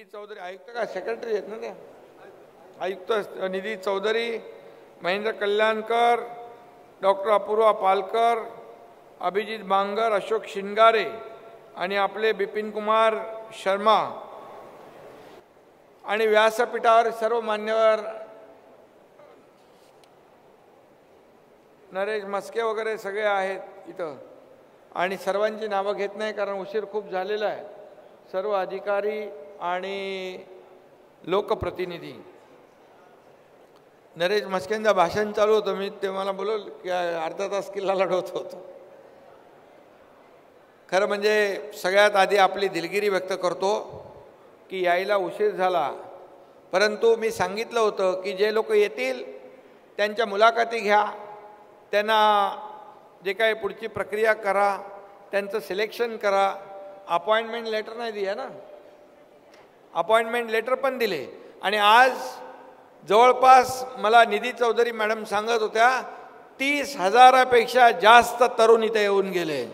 निधी चौधरी आयुक्त का सेक्रेटरी आहेत ना त्या आयुक्त निधी चौधरी, महेंद्र कल्याणकर, डॉक्टर अपूर्वा पालकर, अभिजित बांगर, अशोक शिंगारे आणि आपले बिपिन कुमार शर्मा आणि व्यासपीठावर सर्व मान्यवर नरेश मस्के वगैरे सगळे आहेत इथं आणि सर्वांची नावं घेत नाही कारण उशीर खूप झालेला आहे. सर्व अधिकारी आणि लोकप्रतिनिधी. नरेश मस्केंचं भाषण चालू होतं, मी ते मला बोलवलं की अर्धा तास किल्ला लढवत होतो. खरं म्हणजे सगळ्यात आधी आपली दिलगिरी व्यक्त करतो की यायला उशीर झाला, परंतु मी सांगितलं होतं की जे लोक येतील त्यांच्या मुलाखती घ्या, त्यांना जे काही पुढची प्रक्रिया करा, त्यांचं सिलेक्शन करा. अपॉइंटमेंट लेटर नाही दिया ना, अपॉइंटमेंट लेटर पण दिले. आणि आज जवळपास मला निधी चौधरी मॅडम सांगत होत्या 30,000पेक्षा जास्त तरुण इथे येऊन गेले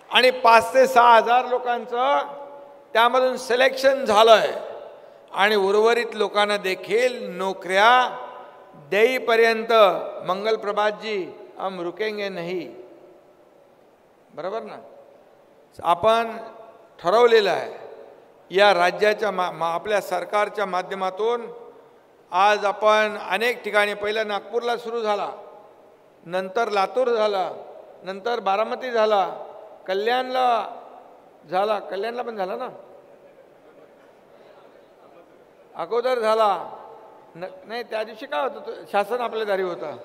आणि 5 ते 6,000 लोकांचं त्यामधून सिलेक्शन झालंय आणि उर्वरित लोकांना देखील नोकऱ्या देईपर्यंत मंगल प्रभात जी हम रुकेंगे नहीं. बरोबर ना. आपण ठरवलेलं आहे या राज्याच्या आपल्या सरकारच्या माध्यमातून. आज आपण अनेक ठिकाणी, पहिलं नागपूरला सुरू झाला, नंतर लातूर झाला, नंतर बारामती झाला, कल्याणला झाला, कल्याणला पण झाला ना, अगोदर झाला नाही त्या दिवशी काय होतं शासन आपल्या दारी होतं,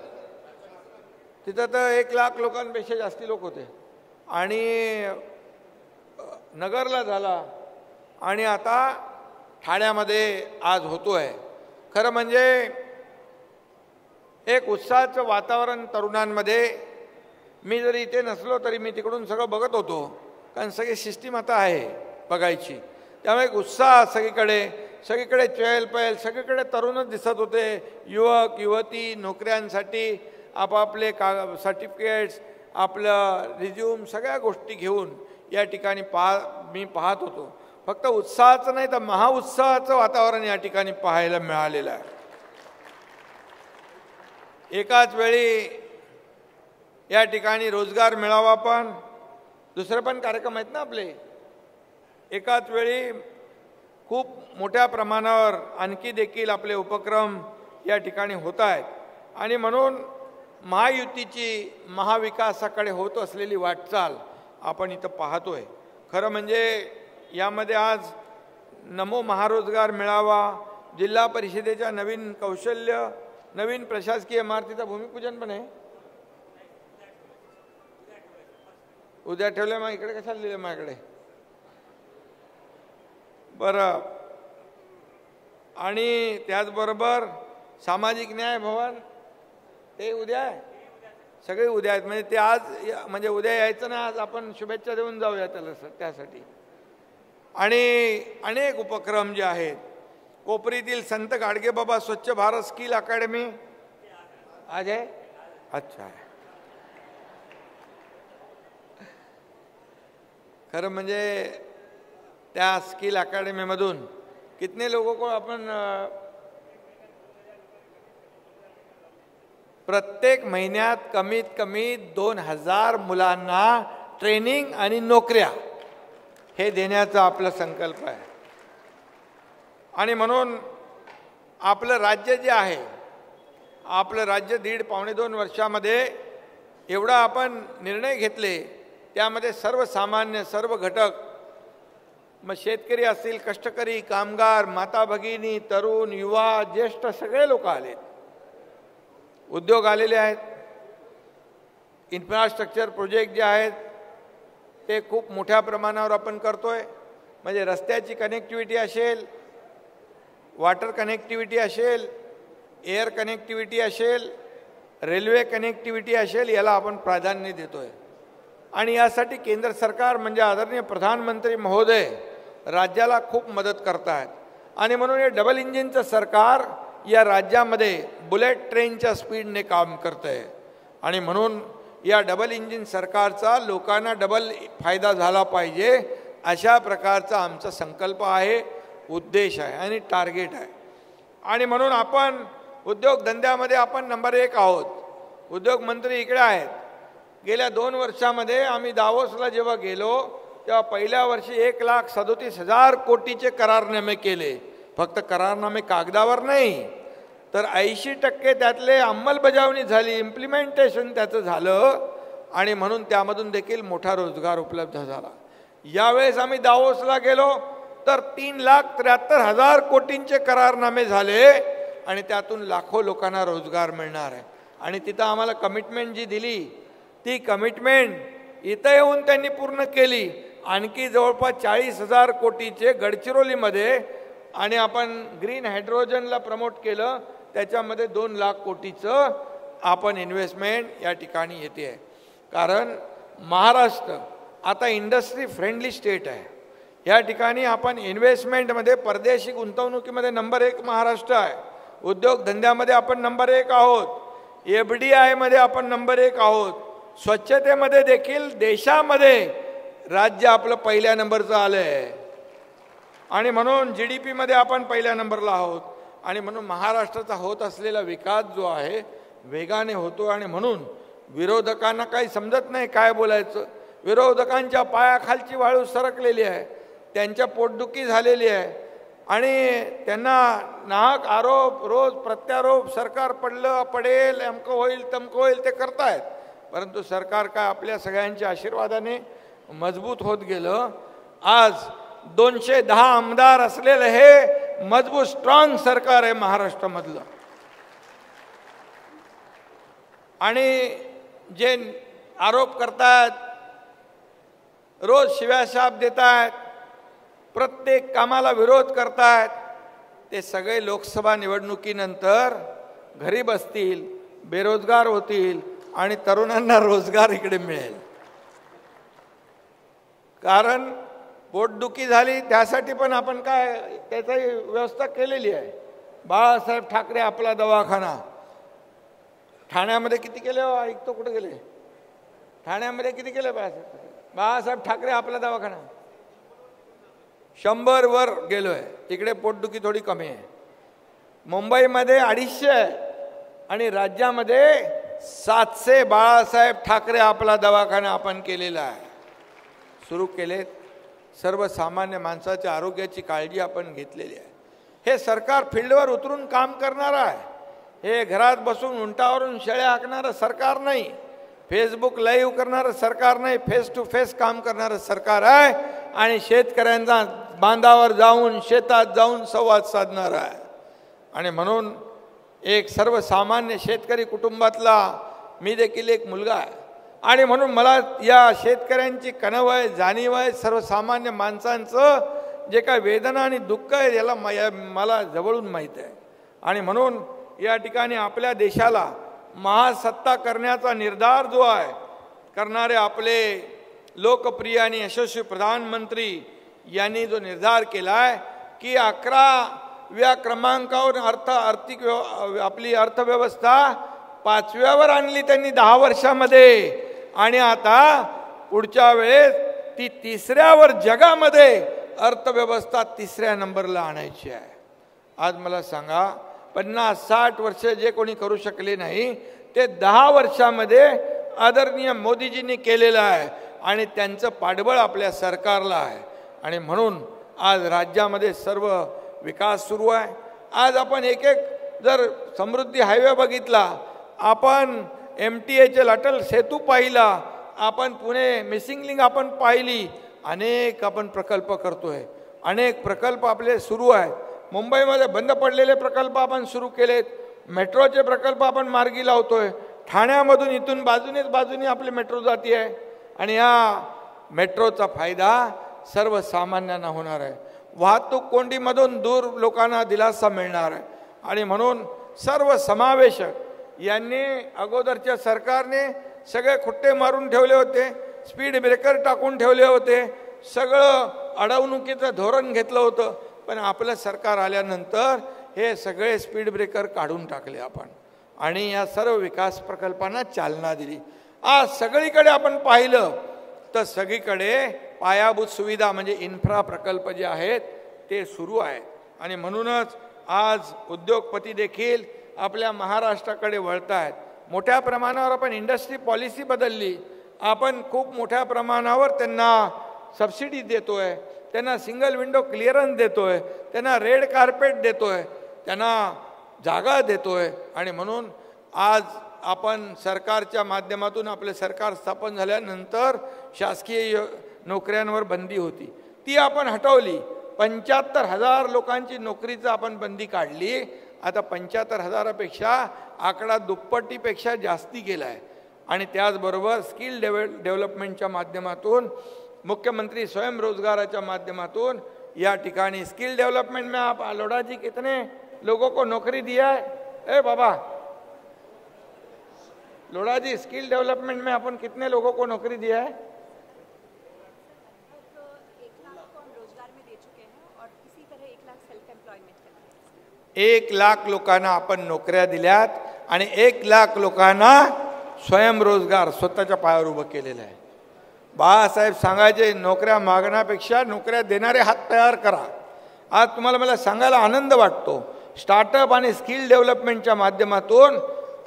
तिथं तर 1 लाख लोकांपेक्षा जास्ती लोक होते. आणि नगरला झाला आणि आता ठाण्यामध्ये आज होतोय. खरं म्हणजे एक उत्साहाचं वातावरण तरुणांमध्ये. मी जरी इथे नसलो तरी मी तिकडून सगळं बघत होतो, कारण सगळी सिस्टीम आता आहे बघायची. त्यामुळे एक उत्साह सगळीकडे चहलपहल, सगळीकडे तरुणच दिसत होते. युवक युवती नोकऱ्यांसाठी आपापले सर्टिफिकेट्स, आपलं रिझ्यूम, सगळ्या गोष्टी घेऊन या ठिकाणी मी पाहत होतो. फक्त उत्साहाचं नाही तर महाउत्साहाचं वातावरण या ठिकाणी पाहायला मिळालेलं आहे. एकाच वेळी या ठिकाणी रोजगार मेळावा पण, दुसरे पण कार्यक्रम आहेत ना आपले. एकाच वेळी खूप मोठ्या प्रमाणावर आणखी देखील आपले उपक्रम या ठिकाणी होत आहेत. आणि म्हणून महायुतीची महाविकासाकडे होत असलेली वाटचाल आपण इथं पाहतोय. खरं म्हणजे यामध्ये आज नमो महारोजगार मेळावा, जिल्हा परिषदेच्या नवीन कौशल्य, नवीन प्रशासकीय इमारतीचं भूमिपूजन पण आहे. उद्या ठेवलं, मग इकडे कशाला लिहिलं माझ्याकडे. बरं. आणि त्याचबरोबर सामाजिक न्याय भवन ते उद्या आहे, सगळे उद्या आहेत. म्हणजे ते आज म्हणजे उद्या यायचं ना, आज आपण शुभेच्छा देऊन जाऊया त्यासाठी. आणि अनेक उपक्रम जे आहेत. कोपरीतील संत गाडगेबाबा स्वच्छ भारत स्किल अकॅडमी आज आहे. अच्छा आहे. खरं म्हणजे त्या स्किल अकॅडमीमधून कितने लोगों को आपण प्रत्येक महिन्यात कमीत कमी 2,000 मुलांना ट्रेनिंग आणि नोकऱ्या हे देण्याचा आपला संकल्प आहे. आणि म्हणून आपलं राज्य जे आहे, आपलं राज्य 1.5-2 वर्षामध्ये एवढा आपण निर्णय घेतले, त्यामध्ये सर्वसामान्य सर्व घटक, मग शेतकरी असतील, कष्टकरी, कामगार, माता भगिनी, तरुण, युवा, ज्येष्ठ सगळे लोक आलेत. उद्योग आलेले आहेत. इन्फ्रास्ट्रक्चर प्रोजेक्ट जे आहेत ते खूप मोठ्या प्रमाणावर आपण करतोय. म्हणजे रस्त्याची कनेक्टिव्हिटी असेल, वॉटर कनेक्टिव्हिटी असेल, एअर कनेक्टिव्हिटी असेल, रेल्वे कनेक्टिव्हिटी असेल, याला आपण प्राधान्य देतोय. आणि यासाठी केंद्र सरकार म्हणजे आदरणीय प्रधानमंत्री महोदय राज्याला खूप मदत करतात. आणि म्हणून हे डबल इंजिनचं सरकार या राज्यामध्ये बुलेट ट्रेनच्या स्पीडने काम करतं आहे. आणि म्हणून या डबल इंजिन सरकारचा लोकांना डबल फायदा झाला पाहिजे, अशा प्रकारचा आमचा संकल्प आहे, उद्देश आहे आणि टार्गेट आहे. आणि म्हणून आपण उद्योगधंद्यामध्ये आपण नंबर 1 आहोत. उद्योगमंत्री इकडे आहेत. गेल्या 2 वर्षामध्ये आम्ही दावोसला जेव्हा गेलो तेव्हा पहिल्या वर्षी 1,37,000 कोटीचे करारनामे केले. फक्त करारनामे कागदावर नाही, तर 80% त्यातले अंमलबजावणी झाली, इम्प्लिमेंटेशन त्याचं झालं. आणि म्हणून त्यामधून देखील मोठा रोजगार उपलब्ध झाला. यावेळेस आम्ही दावोसला गेलो तर 3,73,000 कोटींचे करारनामे झाले आणि त्यातून लाखो लोकांना रोजगार मिळणार आहे. आणि तिथं आम्हाला कमिटमेंट जी दिली ती कमिटमेंट इथं येऊन त्यांनी पूर्ण केली. आणखी जवळपास 40,000 कोटीचे गडचिरोलीमध्ये आणि आपण ग्रीन हायड्रोजनला प्रमोट केलं, त्याच्यामध्ये 2 लाख कोटीचं आपण इन्व्हेस्टमेंट या ठिकाणी येते आहे. कारण महाराष्ट्र आता इंडस्ट्री फ्रेंडली स्टेट आहे. या ठिकाणी आपण इन्व्हेस्टमेंटमध्ये परदेशी गुंतवणुकीमध्ये नंबर 1 महाराष्ट्र आहे. उद्योगधंद्यामध्ये आपण नंबर 1 आहोत. FDIमध्ये आपण नंबर 1 आहोत. स्वच्छतेमध्ये देखील देशामध्ये राज्य आपलं पहिल्या नंबरचं आलं आहे. आणि म्हणून GDPमध्ये आपण पहिल्या नंबरला आहोत. आणि म्हणून महाराष्ट्राचा होत असलेला विकास जो आहे वेगाने होतो. आणि म्हणून विरोधकांना काही समजत नाही काय बोलायचं. विरोधकांच्या पायाखालची वाळू सरकलेली आहे, त्यांच्या पोटदुखी झालेली आहे आणि त्यांना नाहक आरोप, रोज प्रत्यारोप, सरकार पडेल, अमकं होईल तमकं होईल ते करतायत. परंतु सरकार काय आपल्या सगळ्यांच्या आशीर्वादाने मजबूत होत गेलं. आज 210 आमदार असलेलं हे मजबूत स्ट्रॉंग सरकार आहे महाराष्ट्रामधलं. आणि जे आरोप करतात, रोज शिव्याशाप देतात, प्रत्येक कामाला विरोध करतात, ते सगळे लोकसभा निवडणुकीनंतर घरी बसतील, बेरोजगार होतील आणि तरुणांना रोजगार इकडे मिळेल. कारण पोटदुखी झाली त्यासाठी पण आपण काय त्याची व्यवस्था केलेली आहे. बाळासाहेब ठाकरे आपला दवाखाना ठाण्यामध्ये किती केले हो? ऐकतो कुठे गेले? ठाण्यामध्ये किती केले बाळासाहेब ठाकरे आपला दवाखाना? 100 वर गेलोय. तिकडे पोटदुखी थोडी कमी आहे. मुंबईमध्ये 250 आहे आणि राज्यामध्ये 700 बाळासाहेब ठाकरे आपला दवाखाना आपण केलेला आहे, सुरू केलेत. सर्वसामान्य माणसाच्या आरोग्याची काळजी आपण घेतलेली आहे. हे सरकार फील्डवर उतरून काम करणार आहे. हे घरात बसून उंटावरून शेळ्या हाकणारं सरकार नाही, फेसबुक लाईव्ह करणारं सरकार नाही, फेस टू फेस काम करणारं सरकार आहे. आणि शेतकऱ्यांचा बांधावर जाऊन, शेतात जाऊन संवाद साधणार आहे. आणि म्हणून एक सर्वसामान्य शेतकरी कुटुंबातला मी देखील एक मुलगा आहे. आणि म्हणून मला या शेतकऱ्यांची कणव आहे, जाणीव आहे, सर्वसामान्य माणसांचं जे काय वेदना आणि दुःख आहे याला मला जवळून माहीत आहे. आणि म्हणून या ठिकाणी आपल्या देशाला महासत्ता करण्याचा निर्धार जो आहे करणारे आपले लोकप्रिय आणि यशस्वी प्रधानमंत्री यांनी जो निर्धार केला आहे की 11व्या क्रमांकावर आपली अर्थव्यवस्था 5व्यावर आणली त्यांनी 10 वर्षामध्ये. आणि आता पुढच्या वेळेस ती 3ऱ्यावर जगामध्ये अर्थव्यवस्था 3ऱ्या नंबरला आणायची आहे. आज मला सांगा 50-60 वर्ष जे कोणी करू शकले नाही ते 10 वर्षामध्ये आदरणीय मोदीजींनी केलेलं आहे. आणि त्यांचं पाठबळ आपल्या सरकारला आहे. आणि म्हणून आज राज्यामध्ये सर्व विकास सुरू आहे. आज आपण एक जर समृद्धी हायवे बघितला, आपण MTAचे अटल सेतू पाहिला, आपण पुणे मिसिंग लिंक आपण पाहिली, अनेक आपण प्रकल्प करतोय, अनेक प्रकल्प आपले सुरू आहेत. मुंबईमध्ये बंद पडलेले प्रकल्प आपण सुरू केलेत, मेट्रोचे प्रकल्प आपण मार्गी लावतोय. ठाण्यामधून इथून बाजूने आपली मेट्रो जाती आहे. आणि या मेट्रोचा फायदा सर्वसामान्यांना होणार आहे. वाहतूक कोंडीमधून दूर लोकांना दिलासा मिळणार आहे. आणि म्हणून सर्व समावेशक यांनी अगोदरच्या सरकारने सगळे खुट्टे मारून ठेवले होते, स्पीड ब्रेकर टाकून ठेवले होते, सगळं अडवणुकीचं धोरण घेतलं होतं. पण आपलं सरकार आल्यानंतर हे सगळे स्पीड ब्रेकर काढून टाकले आपण आणि या सर्व विकास प्रकल्पांना चालना दिली. आज सगळीकडे आपण पाहिलं तर सगळीकडे पायाभूत सुविधा म्हणजे इन्फ्रा प्रकल्प जे आहेत ते सुरू आहेत. आणि म्हणूनच आज उद्योगपती देखील आपल्या महाराष्ट्राकडे वळत आहेत. मोठ्या प्रमाणावर आपण इंडस्ट्री पॉलिसी बदलली. आपण खूप मोठ्या प्रमाणावर त्यांना सबसिडी देतोय, त्यांना सिंगल विंडो क्लिअरन्स देतोय, त्यांना रेड कार्पेट देतोय, त्यांना जागा देतोय. आणि म्हणून आज आपण सरकारच्या माध्यमातून आपले सरकार स्थापन झाल्यानंतर शासकीय नोकऱ्यांवर बंदी होती, ती आपण हटवली. 75,000 लोकांची नोकरीचं आपण बंदी काढली. आता 75,000पेक्षा आकडा दुप्पटीपेक्षा जास्ती गेला आहे. आणि त्याचबरोबर स्किल डेव्हलपमेंटच्या माध्यमातून, मुख्यमंत्री स्वयंरोजगाराच्या माध्यमातून या ठिकाणी स्किल डेव्हलपमेंट में आप लोढ़ा जी कितने लोगों को नौकरी दिया है? ए बाबा लोढ़ा जी, स्किल डेवलपमेंट में अपन कितने लोगों को नौकरी दिया है? 1 लाख लोकांना आपण नोकऱ्या दिल्यात आणि 1 लाख लोकांना स्वयंरोजगार स्वतःच्या पायावर उभं केलेलं आहे. बाळासाहेब सांगायचे, नोकऱ्या मागण्यापेक्षा नोकऱ्या देणारे हात तयार करा. आज तुम्हाला मला सांगायला आनंद वाटतो, स्टार्टअप आणि स्किल डेव्हलपमेंटच्या माध्यमातून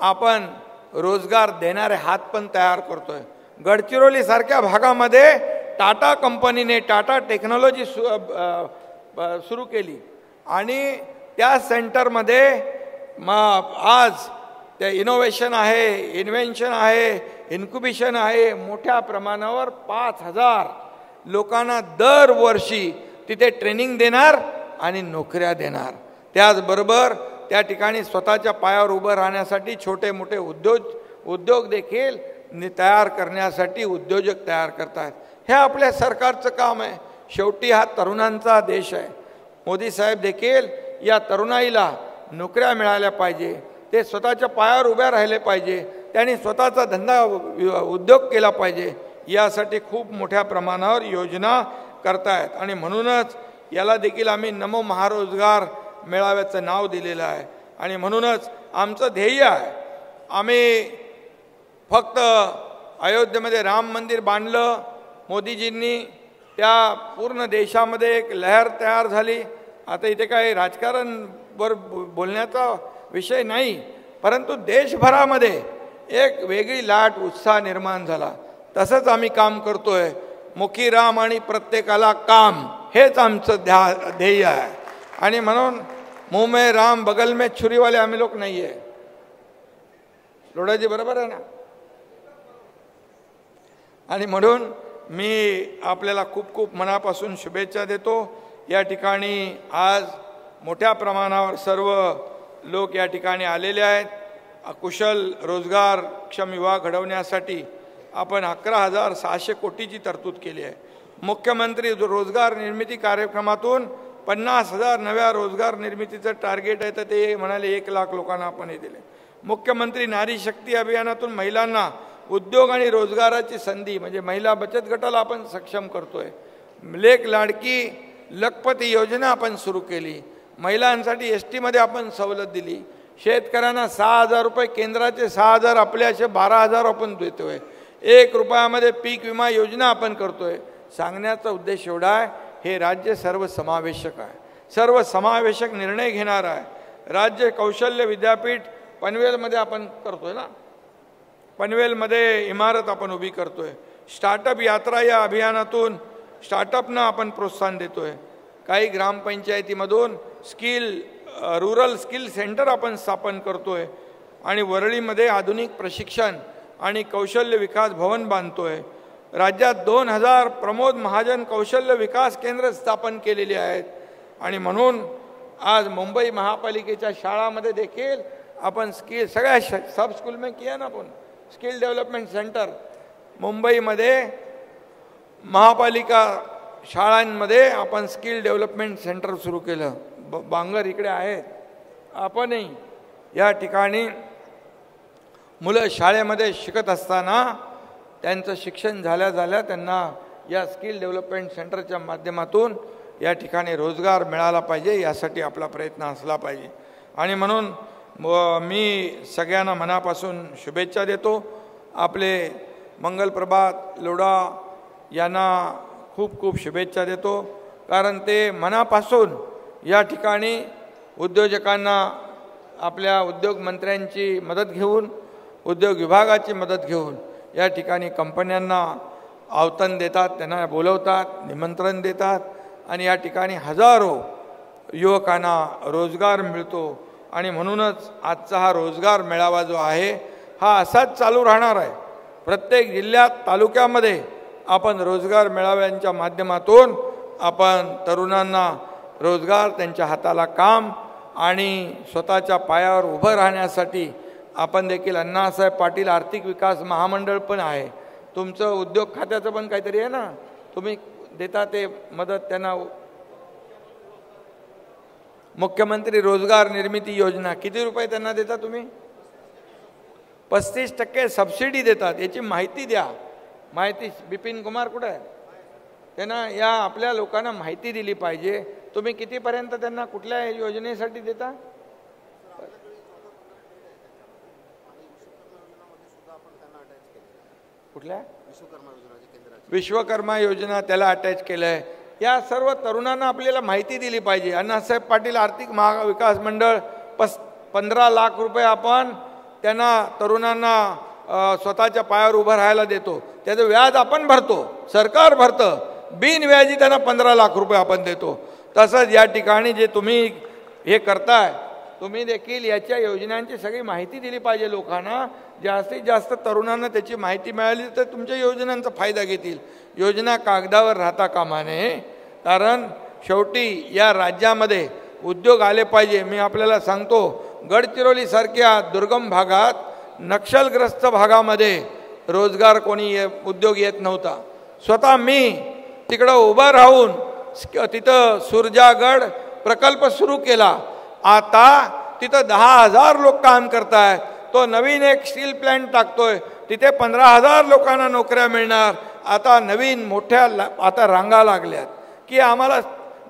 आपण रोजगार देणारे हात पण तयार करतोय. गडचिरोली सारख्या भागामध्ये टाटा कंपनीने टाटा टेक्नॉलॉजी सुरू केली आणि त्या सेंटरमध्ये आज ते इनोव्हेशन आहे, इन्व्हेन्शन आहे, इन्क्युबेशन आहे. मोठ्या प्रमाणावर 5,000 लोकांना दरवर्षी तिथे ट्रेनिंग देणार आणि नोकऱ्या देणार. त्याचबरोबर त्या ठिकाणी स्वतःच्या पायावर उभं राहण्यासाठी छोटे मोठे उद्योग देखील तयार करण्यासाठी उद्योजक तयार करतात. हे आपल्या सरकारचं काम आहे. शेवटी हा तरुणांचा देश आहे. मोदी साहेब देखील या तरुणाईला नोकऱ्या मिळाल्या पाहिजे, ते स्वतःच्या पायावर उभ्या राहिले पाहिजे, त्यांनी स्वतःचा धंदा उद्योग केला पाहिजे, यासाठी खूप मोठ्या प्रमाणावर योजना करतायत. आणि म्हणूनच याला देखील आम्ही नमो महारोजगार मेळाव्याचं नाव दिलेलं आहे. आणि म्हणूनच आमचं ध्येय आहे, आम्ही फक्त अयोध्येमध्ये राम मंदिर बांधलं, मोदीजींनी त्या पूर्ण देशामध्ये एक लहर तयार झाली. आता इथे काही राजकारणवर बोलण्याचा विषय नाही, परंतु देशभरामध्ये एक वेगळी लाट उत्साह निर्माण झाला. तसंच आम्ही काम करतोय. मुखी राम आणि प्रत्येकाला काम, हेच आमचं ध्येय आहे. आणि म्हणून मुंह में राम बगल में छुरी वाले आम्ही लोक नाही आहे. लोढाजी बरोबर आहे ना? आणि म्हणून मी आपल्याला खूप खूप मनापासून शुभेच्छा देतो. या ठिकाणी आज मोठ्या प्रमाणावर सर्व लोक या ठिकाणी आलेले आहेत. कुशल रोजगारक्षम युवा घडवण्यासाठी आपण 11,600 कोटीची तरतूद केली आहे. मुख्यमंत्री रोजगार निर्मिती कार्यक्रमातून 50,000 नव्या रोजगार निर्मितीचं टार्गेट आहे, तर ते म्हणाले 1 लाख लोकांना आपण हे दिले. मुख्यमंत्री नारी शक्ती अभियानातून महिलांना उद्योग आणि रोजगाराची संधी म्हणजे महिला बचत गटाला आपण सक्षम करतोय. लेक लाडकी लखपती योजना आपण सुरू केली. महिलांसाठी ST मध्ये आपण सवलत दिली. शेतकऱ्यांना 6,000 रुपये केंद्राचे, 6,000 आपले, असे 12,000 आपण देतोय. 1 रुपयामध्ये पीक विमा योजना आपण करतोय. सांगण्याचा उद्देश एवढा आहे, हे राज्य सर्वसमावेशक आहे, सर्वसमावेशक निर्णय घेणार आहे. राज्य कौशल्य विद्यापीठ पनवेलमध्ये आपण करतोय ना, पनवेलमध्ये इमारत आपण उभी करतोय. स्टार्टअप यात्रा या अभियानातून स्टार्टअपना आपण प्रोत्साहन देतोय. काही ग्रामपंचायतीमधून रूरल स्किल सेंटर आपण स्थापन करतोय. आणि वरळीमध्ये आधुनिक प्रशिक्षण आणि कौशल्य विकास भवन बांधतोय. राज्यात 2,000 प्रमोद महाजन कौशल्य विकास केंद्र स्थापन केलेली आहेत. आणि म्हणून आज मुंबई महापालिकेच्या शाळामध्ये देखील आपण स्किल, सगळ्या सब स्कूल में किया ना आपण स्किल डेव्हलपमेंट सेंटर. मुंबईमध्ये महापालिका शाळांमध्ये आपण स्किल डेव्हलपमेंट सेंटर सुरू केलं. बांगर इकडे आहेत. आपणही या ठिकाणी मुलं शाळेमध्ये शिकत असताना त्यांचं शिक्षण झाल्या त्यांना या स्किल डेव्हलपमेंट सेंटरच्या माध्यमातून या ठिकाणी रोजगार मिळाला पाहिजे, यासाठी आपला प्रयत्न असला पाहिजे. आणि म्हणून मी सगळ्यांना मनापासून शुभेच्छा देतो. आपले मंगल प्रभात लोढा यांना खूप खूप शुभेच्छा देतो, कारण ते मनापासून या ठिकाणी उद्योजकांना आपल्या उद्योग मंत्र्यांची मदत घेऊन, उद्योग विभागाची मदत घेऊन या ठिकाणी कंपन्यांना आव्हान देतात, त्यांना बोलवतात, निमंत्रण देतात आणि या ठिकाणी हजारो युवकांना रोजगार मिळतो. आणि म्हणूनच आजचा हा रोजगार मेळावा जो आहे हा असाच चालू राहणार आहे. प्रत्येक जिल्ह्यात तालुक्यामध्ये आपण रोजगार मेळाव्यांच्या माध्यमातून आपण तरुणांना रोजगार, त्यांच्या हाताला काम आणि स्वतःच्या पायावर उभं राहण्यासाठी आपण देखील अण्णासाहेब पाटील आर्थिक विकास महामंडळ पण आहे. तुमचं उद्योग खात्याचं पण काहीतरी आहे ना, तुम्ही देता ते मदत त्यांना. मुख्यमंत्री रोजगार निर्मिती योजना किती रुपये त्यांना देता तुम्ही? 35% सबसिडी देतात. याची माहिती द्या. माहिती बिपिन कुमार कुठे आहे? त्यांना या आपल्या लोकांना माहिती दिली पाहिजे. तुम्ही कितीपर्यंत त्यांना कुठल्या योजनेसाठी देता? कुठल्या? विश्वकर्मा योजना त्याला अटॅच केलं आहे. या सर्व तरुणांना आपल्याला माहिती दिली पाहिजे. अण्णासाहेब पाटील आर्थिक विकास मंडळ 15 लाख रुपये आपण त्यांना तरुणांना स्वतःच्या पायावर उभं राहायला देतो. त्याचं व्याज आपण भरतो, सरकार भरतं. बिनव्याजी त्यांना 15 लाख रुपये आपण देतो. तसंच या ठिकाणी जे तुम्ही हे करताय, तुम्ही देखील याच्या योजनांची सगळी माहिती दिली पाहिजे लोकांना. जास्तीत जास्त तरुणांना त्याची माहिती मिळाली तर तुमच्या योजनांचा फायदा घेतील. योजना कागदावर राहता कामा नये, कारण शेवटी या राज्यामध्ये उद्योग आले पाहिजे. मी आपल्याला सांगतो, गडचिरोलीसारख्या दुर्गम भागात, नक्षलग्रस्त भागामध्ये रोजगार कोणी उद्योग येत नव्हता. स्वतः मी तिकडं उभं राहून तिथं सुरजागड प्रकल्प सुरू केला. आता तिथं 10,000 लोक काम करतायत. तो नवीन एक स्टील प्लॅन्ट टाकतोय, तिथे 15,000 लोकांना नोकऱ्या मिळणार. आता नवीन मोठ्या आता रांगा लागल्यात की आम्हाला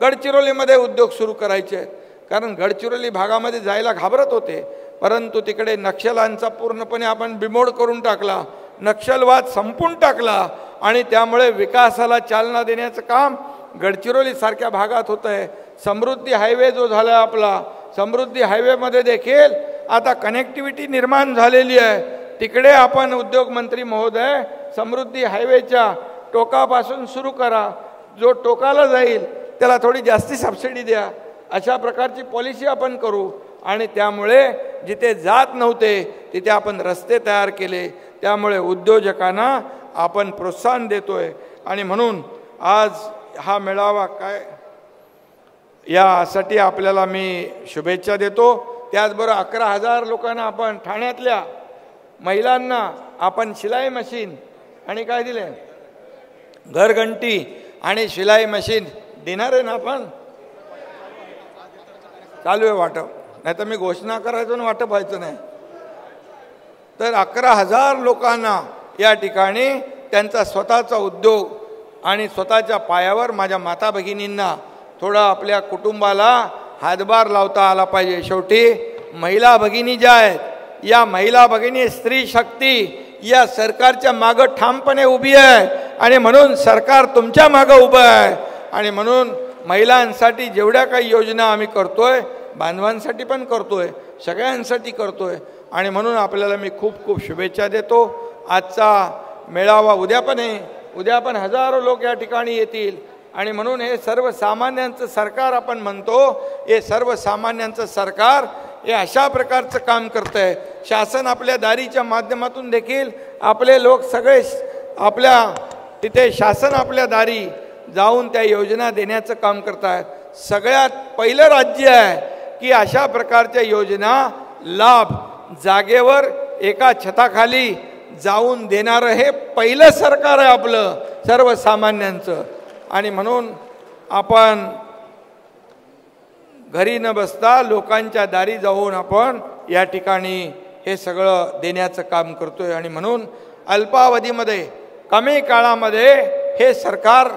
गडचिरोलीमध्ये उद्योग सुरू करायचे आहेत. कारण गडचिरोली भागामध्ये जायला घाबरत होते, परंतु तिकडे नक्षलांचा पूर्णपणे आपण बिमोड करून टाकला, नक्षलवाद संपून टाकला आणि त्यामुळे विकासाला चालना देण्याचं काम गडचिरोलीसारख्या भागात होतं आहे. समृद्धी हायवे जो झाला आपला, समृद्धी हायवेमध्ये देखील आता कनेक्टिव्हिटी निर्माण झालेली आहे. तिकडे आपण उद्योगमंत्री महोदय समृद्धी हायवेच्या टोकापासून सुरू करा, जो टोकाला जाईल त्याला थोडी जास्ती सबसिडी द्या. अशा प्रकारची पॉलिसी आपण करू आणि त्यामुळे जिथे जात नव्हते तिथे आपण रस्ते तयार केले. त्यामुळे उद्योजकांना आपण प्रोत्साहन देतोय आणि म्हणून आज हा मेळावा काय यासाठी आपल्याला मी शुभेच्छा देतो. त्याचबरोबर 11,000 लोकांना आपण ठाण्यातल्या महिलांना आपण शिलाई मशीन आणि काय दिले, घरघंटी आणि शिलाई मशीन देणार आहे ना. आपण चालू आहे वाटप, नाही तर मी घोषणा करायचो आणि वाटप व्हायचं नाही. तर 11,000 लोकांना या ठिकाणी त्यांचा स्वतःचा उद्योग आणि स्वतःच्या पायावर माझ्या माता भगिनींना थोडा आपल्या कुटुंबाला हातभार लावता आला पाहिजे. शेवटी महिला भगिनी ज्या आहेत, या महिला भगिनी स्त्री शक्ती या सरकारच्या मागं ठामपणे उभी आहे आणि म्हणून सरकार तुमच्या मागं उभं आहे. आणि म्हणून महिलांसाठी जेवढ्या काही योजना आम्ही करतोय, बांधवांसाठी पण करतोय, सगळ्यांसाठी करतोय आणि म्हणून आपल्याला मी खूप खूप शुभेच्छा देतो. आजचा मेळावा उद्या पण हजारो लोक या ठिकाणी येतील आणि म्हणून हे सर्वसामान्यांचं सरकार आपण म्हणतो. हे सर्वसामान्यांचं सरकार हे अशा प्रकारचं काम करतं आहे. शासन आपल्या दारीच्या माध्यमातून देखील आपले लोक सगळे आपल्या तिथे शासन आपल्या दारी जाऊन त्या योजना देण्याचं काम करत आहेत. सगळ्यात पहिलं राज्य आहे की अशा प्रकारच्या योजना लाभ जागेवर एका छताखाली जाऊन देणारं हे पहिलं सरकार आहे आपलं सर्वसामान्यांचं. आणि म्हणून आपण घरी न बसता लोकांच्या दारी जाऊन आपण या ठिकाणी हे सगळं देण्याचं काम करतोय. आणि म्हणून अल्पावधीमध्ये कमी काळामध्ये हे सरकार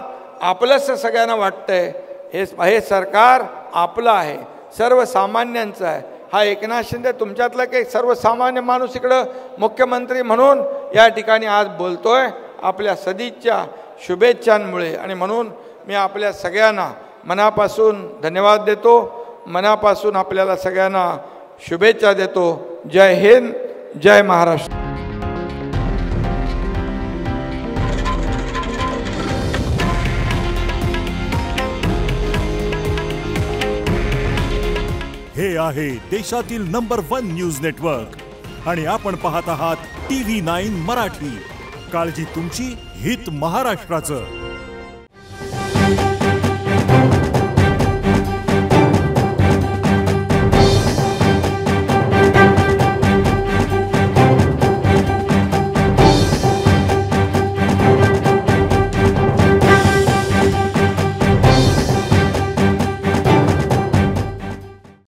आपलंच सगळ्यांना वाटतंय. हे सरकार आपलं आहे, सर्वसामान्यांचं आहे. हा एकनाथ शिंदे तुमच्यातला काही सर्वसामान्य माणूस इकडं मुख्यमंत्री म्हणून या ठिकाणी आज बोलतोय. आपल्या सदिच्छा शुभेच्छांमुळे. आणि म्हणून मी आपल्या सगळ्यांना मनापासून धन्यवाद देतो, मनापासून आपल्याला सगळ्यांना शुभेच्छा देतो. जय हिंद, जय महाराष्ट्र. हे आहे देशातील नंबर 1 न्यूज नेटवर्क आणि आपण पाहत आहात TV9 मराठी. काळजी तुमची, हित महाराष्ट्राचं.